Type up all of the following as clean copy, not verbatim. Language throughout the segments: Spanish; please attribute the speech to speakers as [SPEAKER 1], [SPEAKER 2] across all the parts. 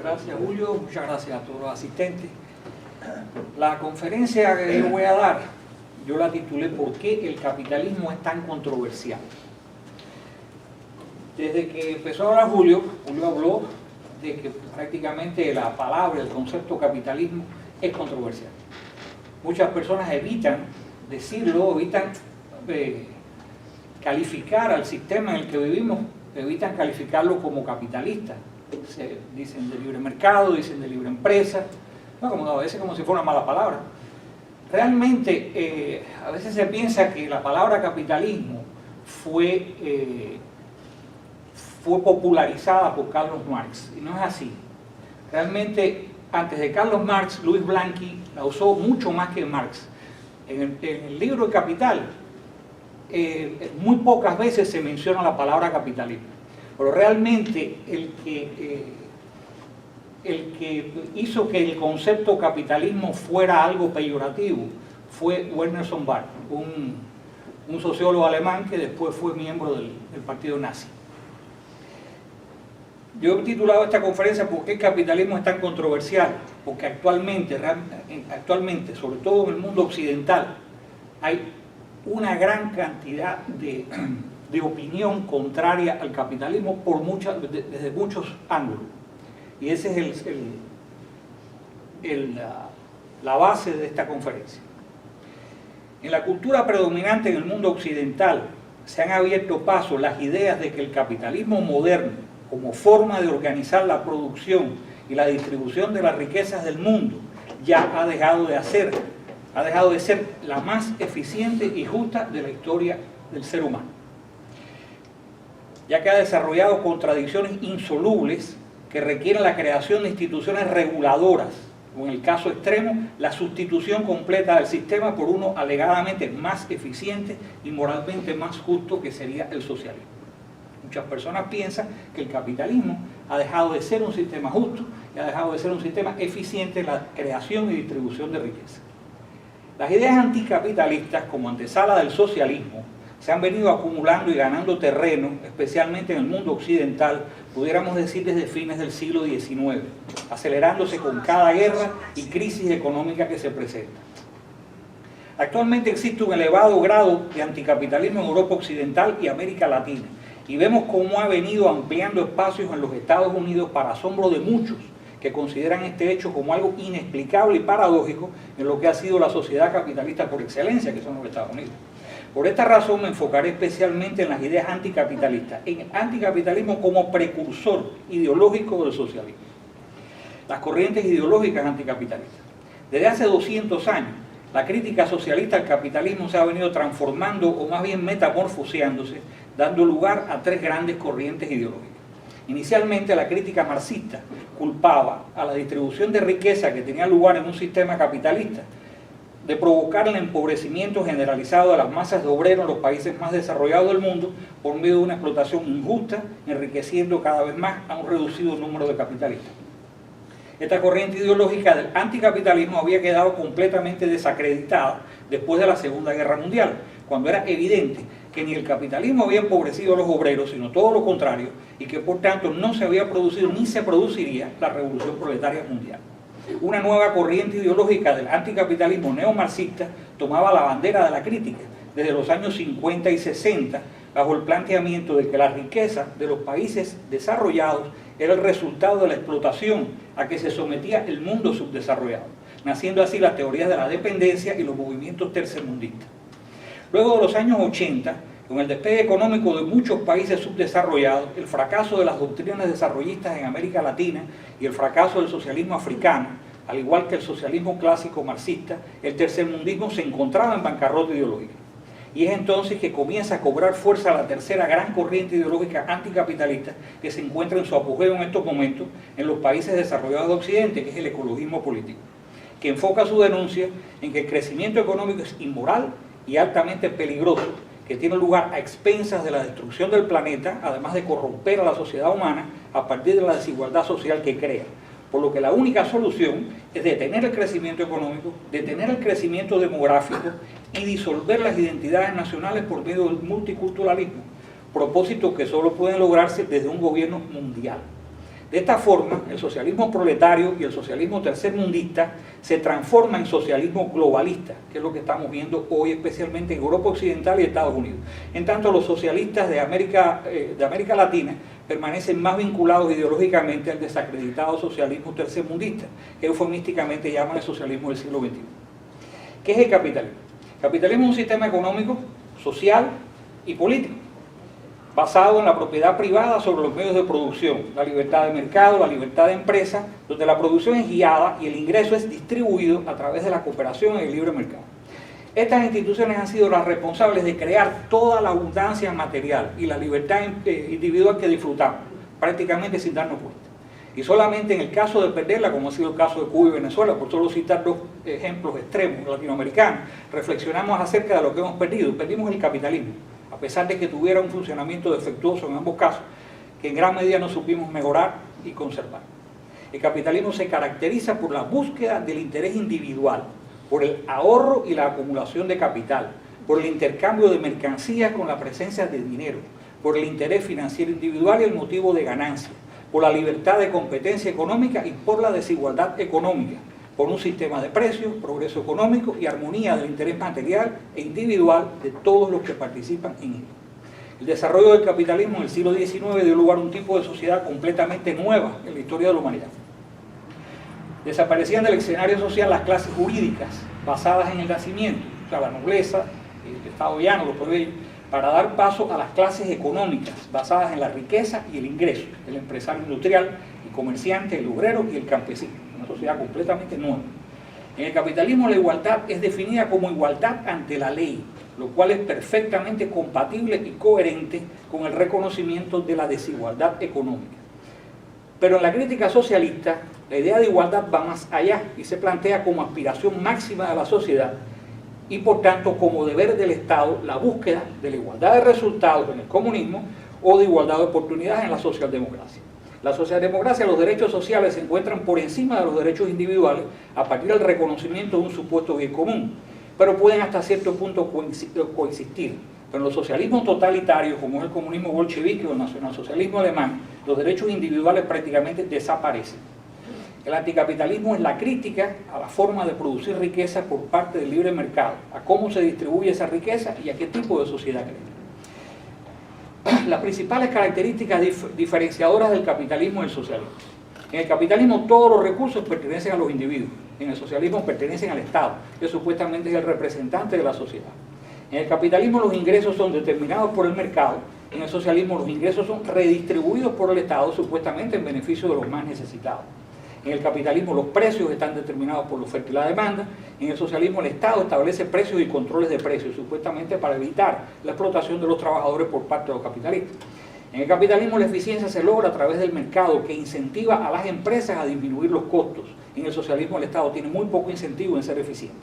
[SPEAKER 1] Gracias, Julio. Muchas gracias a todos los asistentes. La conferencia que yo voy a dar, yo la titulé ¿Por qué el capitalismo es tan controversial? Desde que empezó a hablar Julio habló de que prácticamente la palabra, el concepto capitalismo es controversial. Muchas personas evitan decirlo, evitan calificar al sistema en el que vivimos, evitan calificarlo como capitalista. Dicen de libre mercado, dicen de libre empresa, a veces como si fuera una mala palabra. Realmente a veces se piensa que la palabra capitalismo fue popularizada por Carlos Marx, y no es así. Realmente antes de Carlos Marx, Luis Blanqui la usó mucho más que Marx. En el libro El Capital muy pocas veces se menciona la palabra capitalismo, pero realmente el que hizo que el concepto capitalismo fuera algo peyorativo fue Werner von Baer, un sociólogo alemán que después fue miembro del partido nazi. Yo he titulado esta conferencia ¿Por qué el capitalismo es tan controversial? Porque actualmente, sobre todo en el mundo occidental, hay una gran cantidad de opinión contraria al capitalismo desde muchos ángulos. Y esa es la base de esta conferencia. En la cultura predominante en el mundo occidental se han abierto paso las ideas de que el capitalismo moderno, como forma de organizar la producción y la distribución de las riquezas del mundo, ya ha dejado de ser la más eficiente y justa de la historia del ser humano, ya que ha desarrollado contradicciones insolubles que requieren la creación de instituciones reguladoras, o en el caso extremo, la sustitución completa del sistema por uno alegadamente más eficiente y moralmente más justo, que sería el socialismo. Muchas personas piensan que el capitalismo ha dejado de ser un sistema justo y ha dejado de ser un sistema eficiente en la creación y distribución de riqueza. Las ideas anticapitalistas como antesala del socialismo se han venido acumulando y ganando terreno, especialmente en el mundo occidental, pudiéramos decir desde fines del siglo XIX, acelerándose con cada guerra y crisis económica que se presenta. Actualmente existe un elevado grado de anticapitalismo en Europa Occidental y América Latina, y vemos cómo ha venido ampliando espacios en los Estados Unidos para asombro de muchos que consideran este hecho como algo inexplicable y paradójico en lo que ha sido la sociedad capitalista por excelencia, que son los Estados Unidos. Por esta razón me enfocaré especialmente en las ideas anticapitalistas, en el anticapitalismo como precursor ideológico del socialismo. Las corrientes ideológicas anticapitalistas. Desde hace 200 años, la crítica socialista al capitalismo se ha venido transformando, o más bien metamorfoseándose, dando lugar a tres grandes corrientes ideológicas. Inicialmente, la crítica marxista culpaba a la distribución de riqueza que tenía lugar en un sistema capitalista de provocar el empobrecimiento generalizado de las masas de obreros en los países más desarrollados del mundo por medio de una explotación injusta, enriqueciendo cada vez más a un reducido número de capitalistas. Esta corriente ideológica del anticapitalismo había quedado completamente desacreditada después de la Segunda Guerra Mundial, cuando era evidente que ni el capitalismo había empobrecido a los obreros, sino todo lo contrario, y que por tanto no se había producido ni se produciría la revolución proletaria mundial. Una nueva corriente ideológica del anticapitalismo neomarxista tomaba la bandera de la crítica desde los años 50 y 60, bajo el planteamiento de que la riqueza de los países desarrollados era el resultado de la explotación a que se sometía el mundo subdesarrollado, naciendo así las teorías de la dependencia y los movimientos tercermundistas. Luego de los años 80, con el despegue económico de muchos países subdesarrollados, el fracaso de las doctrinas desarrollistas en América Latina y el fracaso del socialismo africano, al igual que el socialismo clásico marxista, el tercermundismo se encontraba en bancarrota ideológica. Y es entonces que comienza a cobrar fuerza la tercera gran corriente ideológica anticapitalista que se encuentra en su apogeo en estos momentos en los países desarrollados de Occidente, que es el ecologismo político, que enfoca su denuncia en que el crecimiento económico es inmoral y altamente peligroso, que tiene lugar a expensas de la destrucción del planeta, además de corromper a la sociedad humana a partir de la desigualdad social que crea. Por lo que la única solución es detener el crecimiento económico, detener el crecimiento demográfico y disolver las identidades nacionales por medio del multiculturalismo, propósitos que solo pueden lograrse desde un gobierno mundial. De esta forma, el socialismo proletario y el socialismo tercermundista se transforman en socialismo globalista, que es lo que estamos viendo hoy especialmente en Europa Occidental y Estados Unidos. En tanto, los socialistas de América Latina permanecen más vinculados ideológicamente al desacreditado socialismo tercermundista, que eufemísticamente llaman el socialismo del siglo XXI. ¿Qué es el capitalismo? El capitalismo es un sistema económico, social y político, basado en la propiedad privada sobre los medios de producción, la libertad de mercado, la libertad de empresa, donde la producción es guiada y el ingreso es distribuido a través de la cooperación en el libre mercado. Estas instituciones han sido las responsables de crear toda la abundancia material y la libertad individual que disfrutamos, prácticamente sin darnos cuenta. Y solamente en el caso de perderla, como ha sido el caso de Cuba y Venezuela, por solo citar dos ejemplos extremos latinoamericanos, reflexionamos acerca de lo que hemos perdido. Perdimos el capitalismo, a pesar de que tuviera un funcionamiento defectuoso en ambos casos, que en gran medida no supimos mejorar y conservar. El capitalismo se caracteriza por la búsqueda del interés individual, por el ahorro y la acumulación de capital, por el intercambio de mercancías con la presencia de dinero, por el interés financiero individual y el motivo de ganancia, por la libertad de competencia económica y por la desigualdad económica, por un sistema de precios, progreso económico y armonía del interés material e individual de todos los que participan en él. El desarrollo del capitalismo en el siglo XIX dio lugar a un tipo de sociedad completamente nueva en la historia de la humanidad. Desaparecían del escenario social las clases jurídicas basadas en el nacimiento, o sea, la nobleza, el estado llano, los plebeyos, para dar paso a las clases económicas basadas en la riqueza y el ingreso, el empresario industrial, el comerciante, el obrero y el campesino, una sociedad completamente nueva. En el capitalismo la igualdad es definida como igualdad ante la ley, lo cual es perfectamente compatible y coherente con el reconocimiento de la desigualdad económica. Pero en la crítica socialista, la idea de igualdad va más allá y se plantea como aspiración máxima de la sociedad y por tanto como deber del Estado la búsqueda de la igualdad de resultados en el comunismo o de igualdad de oportunidades en la socialdemocracia. La socialdemocracia, los derechos sociales se encuentran por encima de los derechos individuales a partir del reconocimiento de un supuesto bien común, pero pueden hasta cierto punto coexistir. Pero en los socialismos totalitarios, como es el comunismo bolchevique o el nacionalsocialismo alemán, los derechos individuales prácticamente desaparecen. El anticapitalismo es la crítica a la forma de producir riqueza por parte del libre mercado, a cómo se distribuye esa riqueza y a qué tipo de sociedad crea. Las principales características diferenciadoras del capitalismo y el socialismo. En el capitalismo todos los recursos pertenecen a los individuos, en el socialismo pertenecen al Estado, que supuestamente es el representante de la sociedad. En el capitalismo los ingresos son determinados por el mercado, en el socialismo los ingresos son redistribuidos por el Estado, supuestamente en beneficio de los más necesitados. En el capitalismo los precios están determinados por la oferta y la demanda, en el socialismo el Estado establece precios y controles de precios, supuestamente para evitar la explotación de los trabajadores por parte de los capitalistas. En el capitalismo la eficiencia se logra a través del mercado que incentiva a las empresas a disminuir los costos. En el socialismo el Estado tiene muy poco incentivo en ser eficiente.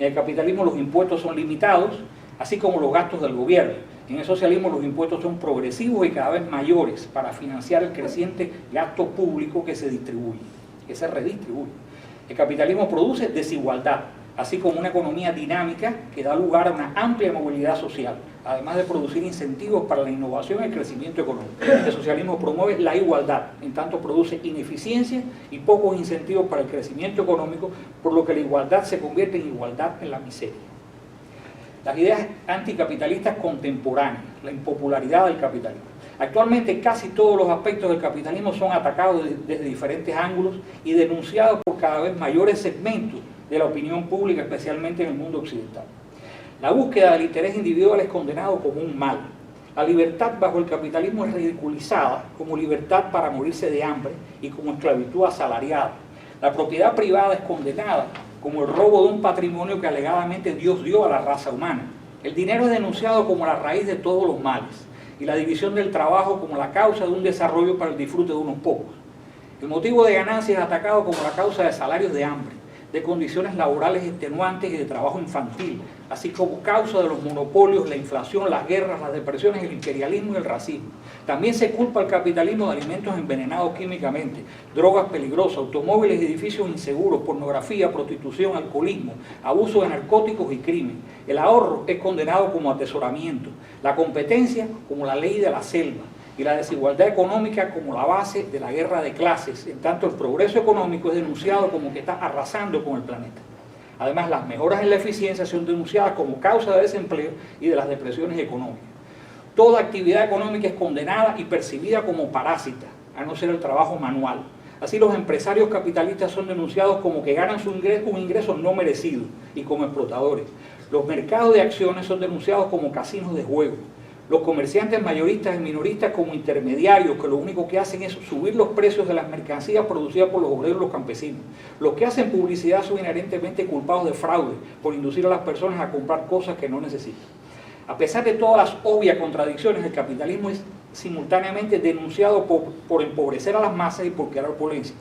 [SPEAKER 1] En el capitalismo los impuestos son limitados, así como los gastos del gobierno. En el socialismo los impuestos son progresivos y cada vez mayores para financiar el creciente gasto público que se distribuye, que se redistribuye. El capitalismo produce desigualdad, así como una economía dinámica que da lugar a una amplia movilidad social, además de producir incentivos para la innovación y el crecimiento económico. El socialismo promueve la igualdad, en tanto produce ineficiencia y pocos incentivos para el crecimiento económico, por lo que la igualdad se convierte en igualdad en la miseria. Las ideas anticapitalistas contemporáneas, la impopularidad del capitalismo. Actualmente casi todos los aspectos del capitalismo son atacados desde diferentes ángulos y denunciados por cada vez mayores segmentos de la opinión pública, especialmente en el mundo occidental. La búsqueda del interés individual es condenado como un mal. La libertad bajo el capitalismo es ridiculizada como libertad para morirse de hambre y como esclavitud asalariada. La propiedad privada es condenada como el robo de un patrimonio que alegadamente Dios dio a la raza humana. El dinero es denunciado como la raíz de todos los males y la división del trabajo como la causa de un desarrollo para el disfrute de unos pocos. El motivo de ganancia es atacado como la causa de salarios de hambre, de condiciones laborales extenuantes y de trabajo infantil, así como causa de los monopolios, la inflación, las guerras, las depresiones, el imperialismo y el racismo. También se culpa al capitalismo de alimentos envenenados químicamente, drogas peligrosas, automóviles y edificios inseguros, pornografía, prostitución, alcoholismo, abuso de narcóticos y crimen. El ahorro es condenado como atesoramiento, la competencia como la ley de la selva, y la desigualdad económica como la base de la guerra de clases, en tanto el progreso económico es denunciado como que está arrasando con el planeta. Además, las mejoras en la eficiencia son denunciadas como causa de desempleo y de las depresiones económicas. Toda actividad económica es condenada y percibida como parásita, a no ser el trabajo manual. Así, los empresarios capitalistas son denunciados como que ganan un ingreso no merecido y como explotadores. Los mercados de acciones son denunciados como casinos de juego. Los comerciantes mayoristas y minoristas como intermediarios que lo único que hacen es subir los precios de las mercancías producidas por los obreros y los campesinos. Los que hacen publicidad son inherentemente culpados de fraude por inducir a las personas a comprar cosas que no necesitan. A pesar de todas las obvias contradicciones, el capitalismo es simultáneamente denunciado por empobrecer a las masas y por crear opulencia,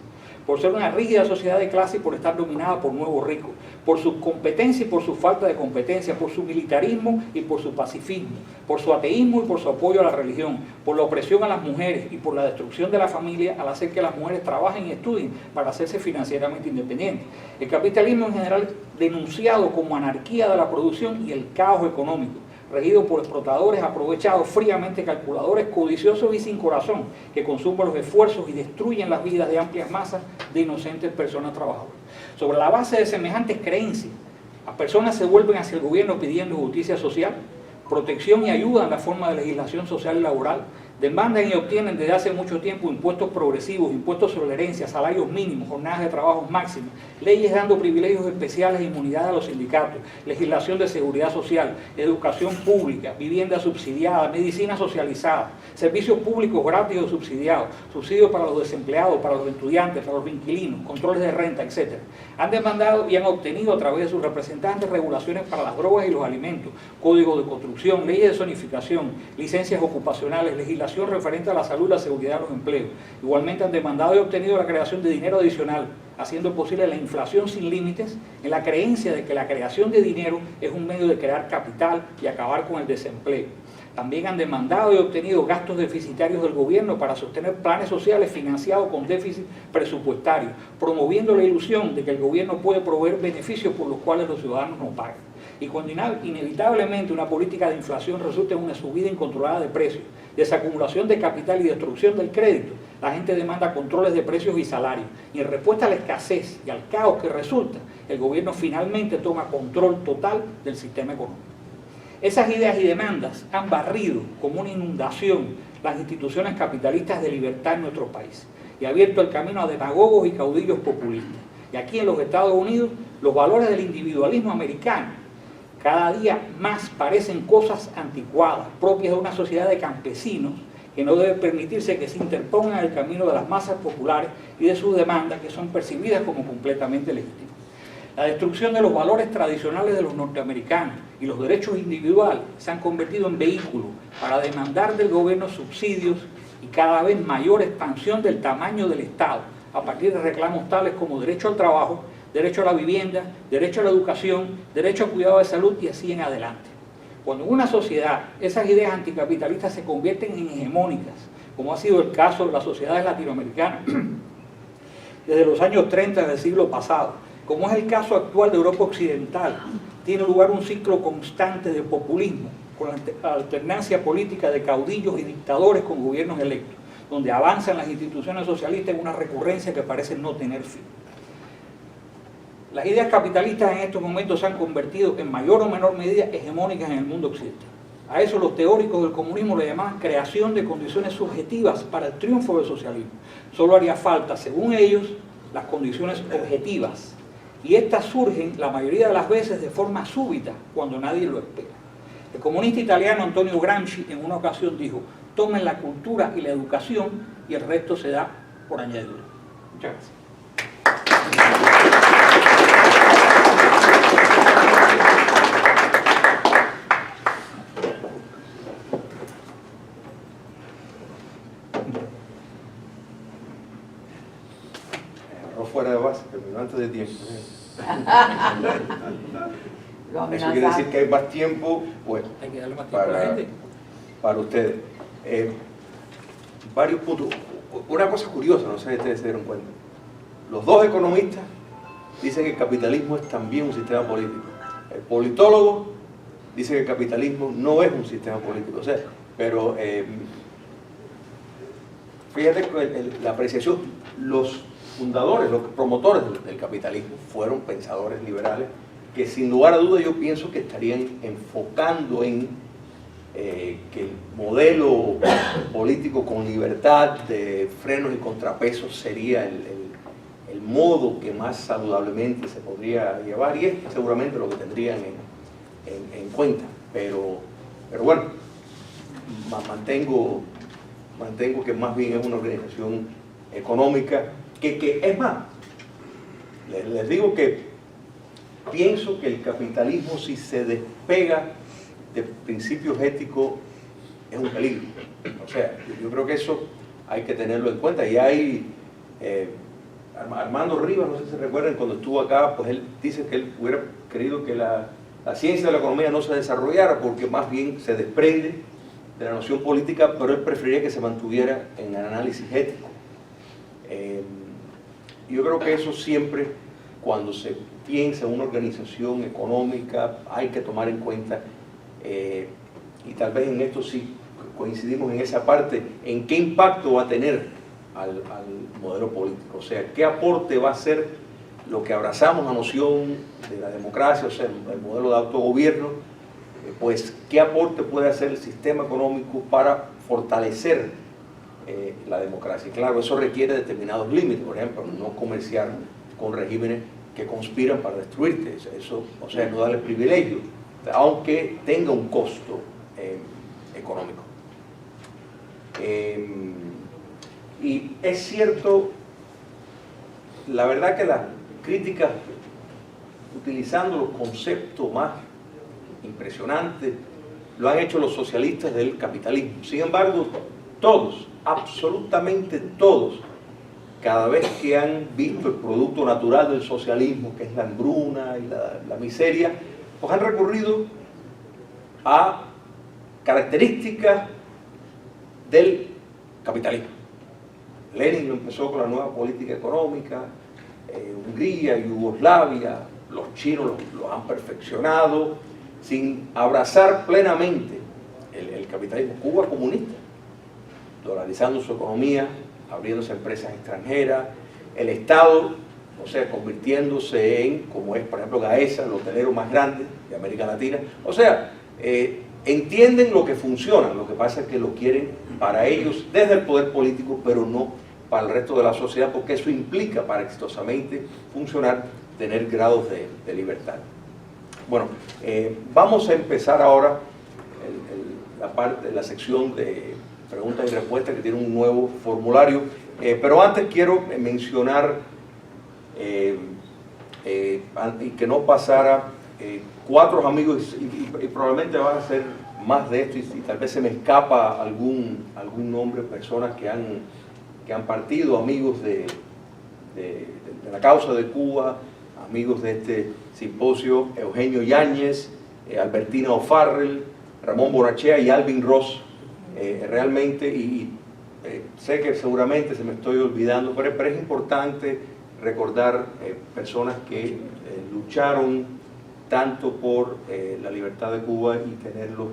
[SPEAKER 1] por ser una rígida sociedad de clase y por estar dominada por nuevos ricos, por su competencia y por su falta de competencia, por su militarismo y por su pacifismo, por su ateísmo y por su apoyo a la religión, por la opresión a las mujeres y por la destrucción de la familia al hacer que las mujeres trabajen y estudien para hacerse financieramente independientes. El capitalismo en general denunciado como anarquía de la producción y el caos económico, regido por explotadores aprovechados, fríamente calculadores, codiciosos y sin corazón, que consumen los esfuerzos y destruyen las vidas de amplias masas de inocentes personas trabajadoras. Sobre la base de semejantes creencias, las personas se vuelven hacia el gobierno pidiendo justicia social, protección y ayuda en la forma de legislación social y laboral, demandan y obtienen desde hace mucho tiempo impuestos progresivos, impuestos sobre la herencia, salarios mínimos, jornadas de trabajo máximas, leyes dando privilegios especiales e inmunidad a los sindicatos, legislación de seguridad social, educación pública, vivienda subsidiada, medicina socializada, servicios públicos gratis o subsidiados, subsidios para los desempleados, para los estudiantes, para los inquilinos, controles de renta, etc. Han demandado y han obtenido a través de sus representantes regulaciones para las drogas y los alimentos, códigos de construcción, leyes de zonificación, licencias ocupacionales, legislación referente a la salud, la seguridad y los empleos. Igualmente han demandado y obtenido la creación de dinero adicional, haciendo posible la inflación sin límites, en la creencia de que la creación de dinero es un medio de crear capital y acabar con el desempleo. También han demandado y obtenido gastos deficitarios del gobierno para sostener planes sociales financiados con déficit presupuestario, promoviendo la ilusión de que el gobierno puede proveer beneficios por los cuales los ciudadanos no pagan. Y cuando inevitablemente una política de inflación resulta en una subida incontrolada de precios, desacumulación de capital y destrucción del crédito, la gente demanda controles de precios y salarios. Y en respuesta a la escasez y al caos que resulta, el gobierno finalmente toma control total del sistema económico. Esas ideas y demandas han barrido como una inundación las instituciones capitalistas de libertad en nuestro país y abierto el camino a demagogos y caudillos populistas. Y aquí en los Estados Unidos, los valores del individualismo americano cada día más parecen cosas anticuadas, propias de una sociedad de campesinos que no debe permitirse que se interpongan en el camino de las masas populares y de sus demandas que son percibidas como completamente legítimas. La destrucción de los valores tradicionales de los norteamericanos y los derechos individuales se han convertido en vehículos para demandar del gobierno subsidios y cada vez mayor expansión del tamaño del Estado, a partir de reclamos tales como derecho al trabajo, derecho a la vivienda, derecho a la educación, derecho al cuidado de salud y así en adelante. Cuando en una sociedad esas ideas anticapitalistas se convierten en hegemónicas, como ha sido el caso de las sociedades latinoamericanas desde los años 30 del siglo pasado, como es el caso actual de Europa Occidental, tiene lugar un ciclo constante de populismo, con la alternancia política de caudillos y dictadores con gobiernos electos, donde avanzan las instituciones socialistas en una recurrencia que parece no tener fin. Las ideas capitalistas en estos momentos se han convertido en mayor o menor medida hegemónicas en el mundo occidental. A eso los teóricos del comunismo le llamaban creación de condiciones subjetivas para el triunfo del socialismo. Solo haría falta, según ellos, las condiciones objetivas. Y estas surgen la mayoría de las veces de forma súbita, cuando nadie lo espera. El comunista italiano Antonio Gramsci en una ocasión dijo: tomen la cultura y la educación y el resto se da por añadidura. Muchas gracias.
[SPEAKER 2] Fuera de base, terminó antes de tiempo. Eso quiere decir que hay más tiempo, pues,
[SPEAKER 1] hay que darle más tiempo a la gente.
[SPEAKER 2] Para ustedes. Varios puntos. Una cosa curiosa, no sé si ustedes se dieron cuenta. Los dos economistas dicen que el capitalismo es también un sistema político. El politólogo dice que el capitalismo no es un sistema político. O sea, pero fíjate que la apreciación, los fundadores, los promotores del capitalismo fueron pensadores liberales que sin lugar a dudas yo pienso que estarían enfocando en que el modelo político con libertad de frenos y contrapesos sería el modo que más saludablemente se podría llevar, y es seguramente lo que tendrían en cuenta, pero bueno, mantengo que más bien es una organización económica que es más, les digo que pienso que el capitalismo, si se despega de principios éticos, es un peligro. O sea, yo creo que eso hay que tenerlo en cuenta. Y hay Armando Rivas, no sé si se recuerdan, cuando estuvo acá, pues él dice que él hubiera querido que la ciencia de la economía no se desarrollara porque más bien se desprende de la noción política, pero él preferiría que se mantuviera en el análisis ético. Yo creo que eso siempre, cuando se piensa en una organización económica, hay que tomar en cuenta, y tal vez en esto sí coincidimos en esa parte, en qué impacto va a tener al modelo político, o sea, qué aporte va a hacer lo que abrazamos la noción de la democracia, o sea, el modelo de autogobierno, pues qué aporte puede hacer el sistema económico para fortalecer la democracia. Y claro, eso requiere determinados límites, por ejemplo, no comerciar con regímenes que conspiran para destruirte, eso, o sea, no darle privilegio, aunque tenga un costo económico. Y es cierto, la verdad que las críticas, utilizando los conceptos más impresionantes, lo han hecho los socialistas del capitalismo. Sin embargo, todos, absolutamente todos, cada vez que han visto el producto natural del socialismo, que es la hambruna y la miseria, pues han recurrido a características del capitalismo. Lenin lo empezó con la nueva política económica, Hungría, Yugoslavia, los chinos lo han perfeccionado, sin abrazar plenamente el capitalismo. Cuba comunista, dolarizando su economía, abriéndose empresas extranjeras, el Estado, o sea, convirtiéndose en, como es por ejemplo Gaesa, el hotelero más grande de América Latina. O sea, entienden lo que funciona, lo que pasa es que lo quieren para ellos desde el poder político, pero no para el resto de la sociedad, porque eso implica para exitosamente funcionar tener grados de libertad. Bueno, vamos a empezar ahora la sección de preguntas y respuestas, que tiene un nuevo formulario, pero antes quiero mencionar y que no pasara 4 amigos, y probablemente van a ser más de esto, y tal vez se me escapa algún nombre, personas que han partido, amigos de la causa de Cuba, amigos de este simposio: Eugenio Yáñez, Albertina O'Farrell, Ramón Bonachea y Alvin Ross. Realmente, y sé que seguramente se me estoy olvidando, pero es importante recordar personas que lucharon tanto por la libertad de Cuba y tenerlos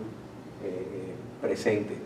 [SPEAKER 2] presentes.